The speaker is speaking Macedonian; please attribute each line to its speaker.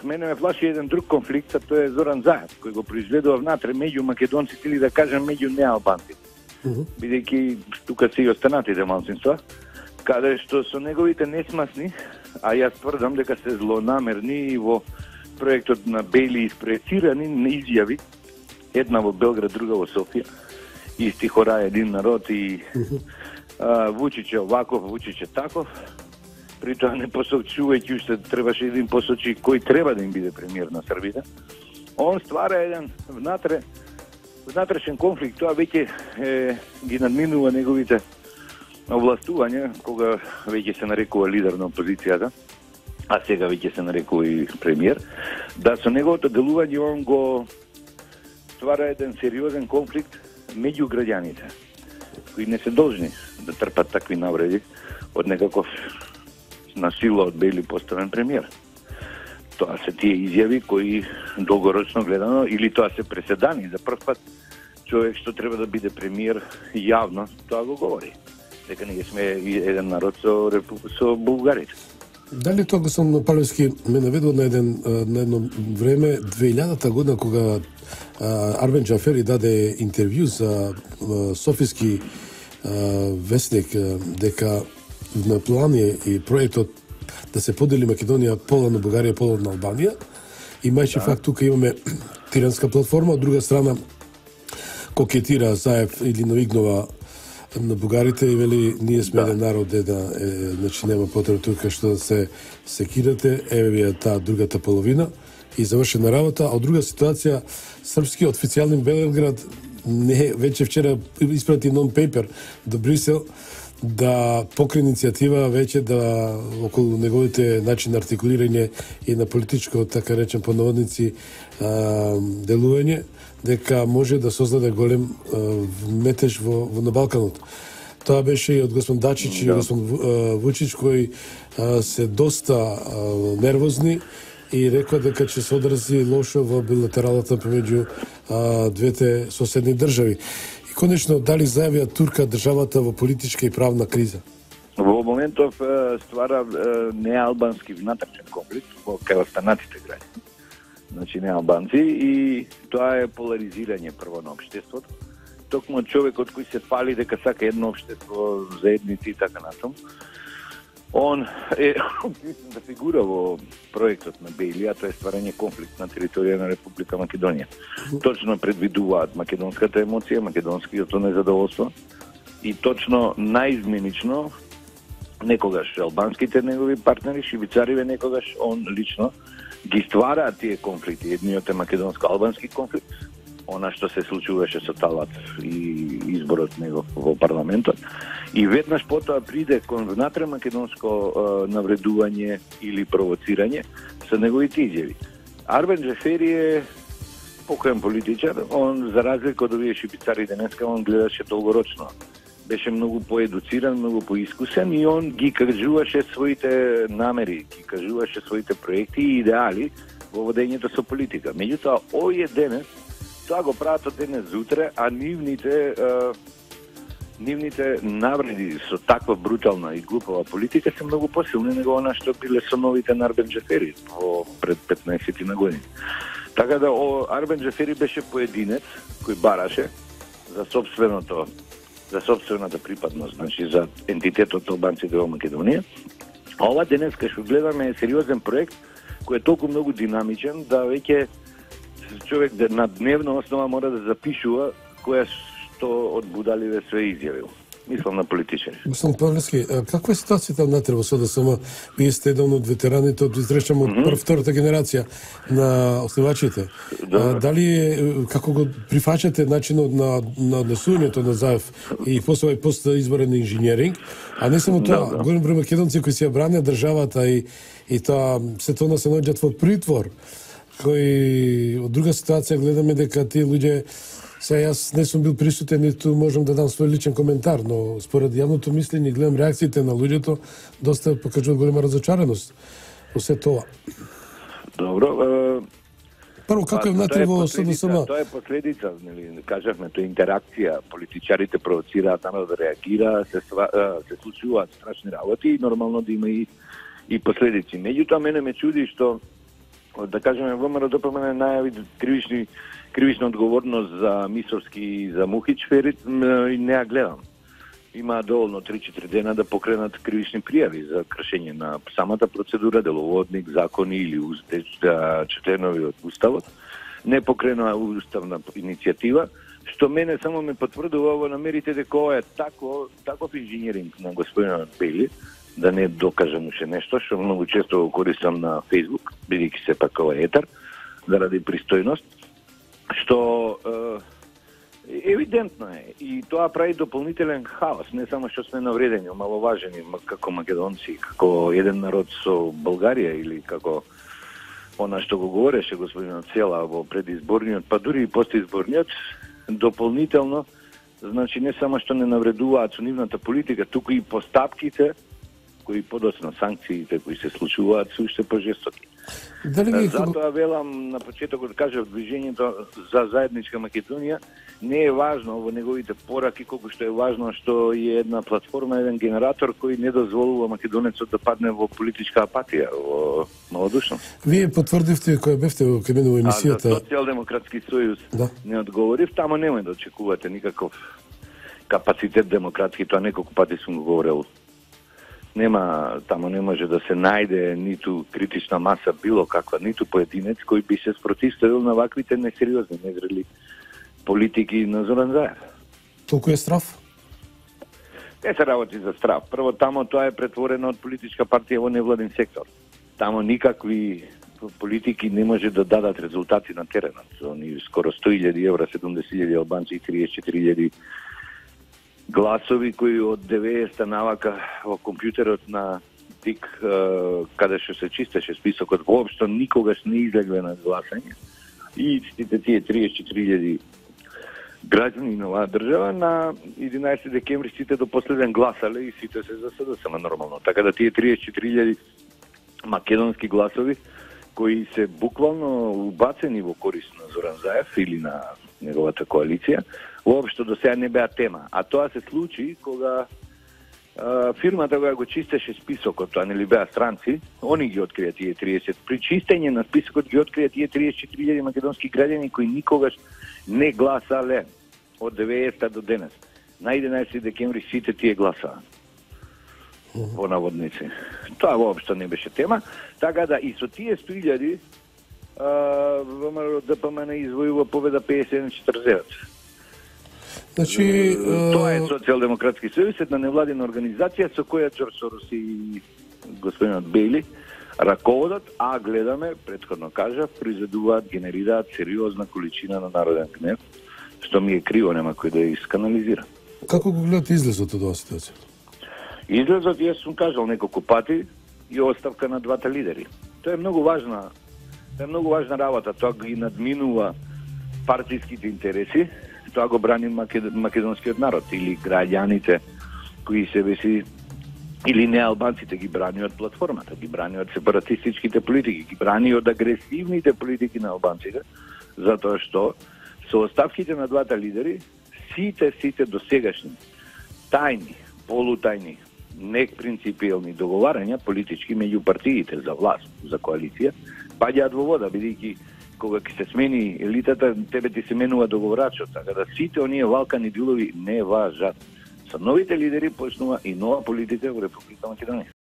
Speaker 1: мене ме плаши еден друг конфликт, а тоа е Зоран Заев, кој го произведува внатре меѓу македонците или да кажем меѓу неалбанците. Бидејќи тука се и останатите малцинства, каде што со неговите несмасни, а јас тврдам дека се злонамерни и во проектот на Бели испроецирани изјави, една во Белград, друга во Софија, и стихора един народ и Вучич е оваков, Вучич е таков, при тоа не посочувајќи уште требаше да им посочи кој треба да им биде премиер на Србија. Он ствара еден внатрешен конфликт, тоа веќе ги надминува неговите овластувања, кога веќе се нарекува лидер на опозицијата, а сега веќе се нарекува и премиер, да со неговото делување он го ствара еден сериозен конфликт меѓу граѓаните, кои не се должни да трпат такви навреди од некаков на сила од Бели поставен премиер. Тоа се тие изјави кои долгорочно гледано, или тоа се преседани за прв пат човек што треба да биде премиер јавно, тоа го говори. Дека ние сме еден народ со булгарите.
Speaker 2: Дали тоа, господин Палевски, ме наведува на едно време, 2000-та година, кога Арбен Џафери даде интервју за Софијски вестник, дека на план и проектот да се подели Македонија пола на Бугарија, пола на Албанија. И мајче факт тука имаме тиранска платформа, од друга страна кокетира Заев или навигнува на бугарите и вели ние сме еден народ значи нема потреба тука што да се секирате, еве ви е таа другата половина и завршена работа, а од друга ситуација српскиот официјален Белград веќе вчера испрати нон-пейпер до Брисел да покри иницијатива веќе да околу неговите начин на артикулирање и на политичко, така речем по наводници, делување, дека може да создаде голем метеж на Балканот. Тоа беше и од господин Дачич и господин Вучич, кои се доста нервозни и рекоа дека ќе се одрази лошо во билатералата помеѓу двете соседни држави. Конечно, дали зајавија Турка државата во политичка и правна криза?
Speaker 1: Во моментов ствара неалбански внатрешен конфликт во кај останатите граѓани. Значи неалбанци, и тоа е поларизирање прво на општеството. Токму човекот кој се фали дека сака едно општество, заедници и така натаму. Он е да фигура во проектот на Бели, а тоа е стварање конфликт на територија на Република Македонија. Точно предвидуваат македонската емоција, македонското незадоволство и точно наизменично некогаш албанските негови партнери, шибицариве некогаш, он лично ги ствараат тие конфликти. Едниот е македонско-албански конфликт, она што се случуваше со Талат и изборот негов во парламентот. И веднаш потоа приде кон внатре македонско навредување или провоцирање со неговите изјави. Арбен Џафери е покоен политичар, он за разлика од овие шибицари денеска, он гледаше долгорочно. Беше многу поедуциран, многу поискусен и он ги кажуваше своите намери, ги кажуваше своите проекти и идеали во водењето со политика. Меѓутоа, овие денес тоа го прават од денес зутре, а нивните навреди со таква брутална и глупава политика се многу посилни него она што биле соновите на Арбен Џафери пред 15 години. Така да Арбен Џафери беше поединец кој бараше за собствената припадност, значи за ентитетот албанците во Македонија. А ова денес кај што гледаме е сериозен проект кој е толку многу динамичен да веќе човек на дневна основа мора да запишува која што од будаливе се изјавил. Мислам на политичари.
Speaker 2: Господин Павлевски, каква е ситуацијата внатре во СДСМ? Вие сте еден од ветераните, од изречам од втората генерација на основачите. Дали како го прифаќате начинот на однесувањето на Заев и после пост изборен инженеринг, а не само тоа, голем број македонци кои се ја бранат државата и тоа се тоа се наоѓаат во притвор, кои од друга ситуација гледаме дека тие луѓе. Сега јас не сум бил присутен, ниту можам да дам свој личен коментар, но според јавното мислење гледам реакциите на луѓето, доста покажуваат голема разочареност во се тоа.
Speaker 1: Добро.
Speaker 2: Прво, како е внатре во СДСМ?
Speaker 1: Тоа е последица, нели, кажавме, тоа е интеракција, политичарите провоцираат, народ да реагира, се случуваат страшни работи и нормално да има и последици. Меѓутоа, мене ме чуди што да кажеме, ВМРО ДПМН најави кривична одговорност за Мисовски и за Мухич Ферит, и не ја гледам. Има доволно 3-4 дена да покренат кривични пријави за кршење на самата процедура, деловодник, закони или членови од Уставот. Не покренува уставна иницијатива, што мене само ме потврдува во намерите дека ова е таков инженеринг на господинот Бели, да не докажам уште нешто, што многу често го користам на Facebook, бидејќи сепак ова е етер, заради пристојност, што евидентно е. И тоа прави дополнителен хаос, не само што сме навредени, омаловажени како македонци, како еден народ со Българија, или како она што го говореше господинот Села во предизборниот, па дури и постизборниот, дополнително, значи не само што не навредуваат со нивната политика, туку и постапките, кои подоцна санкциите кои се случуваат се уште пожестоки. Затоа велам на почетокот кажав, движењето за заедничка Македонија не е важно во неговите пораки, колку што е важно што е една платформа, еден генератор кој не дозволува македонецот да падне во политичка апатија, во малодушност.
Speaker 2: Вие потврдивте кој бевте во кабина во емисијата.
Speaker 1: За Социјалдемократски сојуз не одговорив, тамо немој да очекувате никаков капацитет демократски, тоа неколку пати сум говорил. Тамо не може да се најде ниту критична маса било каква, ниту поединец кој би се спротивставил на ваквите несериозни, незрели политики на Зоран Заев.
Speaker 2: Толку е страв?
Speaker 1: Не се работи за страв. Прво, тамо тоа е претворено од политичка партија во невладин сектор. Тамо никакви политики не може да дадат резултати на теренот. Они скоро 100.000 евра, 70.000 албанци и 34.000 гласови кои од 90-та навака во компјутерот на ТИК, каде што се чистеше списокот, воопшто никогаш не излегле на гласање. И истите тие 34.000 граѓани на оваа држава на 11 декември сите до последен гласале и сите се за СДСМ нормално. Така да тие 34.000 македонски гласови кои се буквално убацени во корист на Зоран Заев или на неговата коалиција, воопшто до сега не беа тема. А тоа се случи кога фирмата која го чистеше списокот, тоа нели беа странци, они ги открија тие 30. При чистење на списокот ги открија тие 34.000 македонски граѓани кои никогаш не гласале од 90-та до денес. На 11 декември сите тие гласаа. Во наводници. Тоа воопшто не беше тема. Така да и со тие 100.000 ВМРО ДПМН извојува победа 51-49.
Speaker 2: Значи,
Speaker 1: тоа е Социјалдемократски сојуз, една невладина организација со која Џорџ Сорос и господинот Бейли раководат, а гледаме, претходно кажав, произведуваат, генерираат сериозна количина на народен гнев, што ми е криво, нема кој да ја исканализира.
Speaker 2: Како го гледате излезот од оваа ситуација?
Speaker 1: Излезот, јас сум кажал неколку пати, и оставка на двата лидери. Тоа е многу важна работа, тоа ги надминува партиските интереси, тоа го брани македонскиот народ или граѓаните кои се веси или не албанците ги брани од платформата, ги брани од сепаратистичките политики, ги брани од агресивните политики на албанците, затоа што со оставките на двата лидери сите досегашни тајни, полутајни, непринципиелни договарања политички меѓу партиите за власт, за коалиција, паѓаат во вода, бидејќи кога ќе се смени елитата, тебе ти се менува договорачот, така да сите оние валкани дилови не важат. Со новите лидери почнува и нова политика во Република Македонија.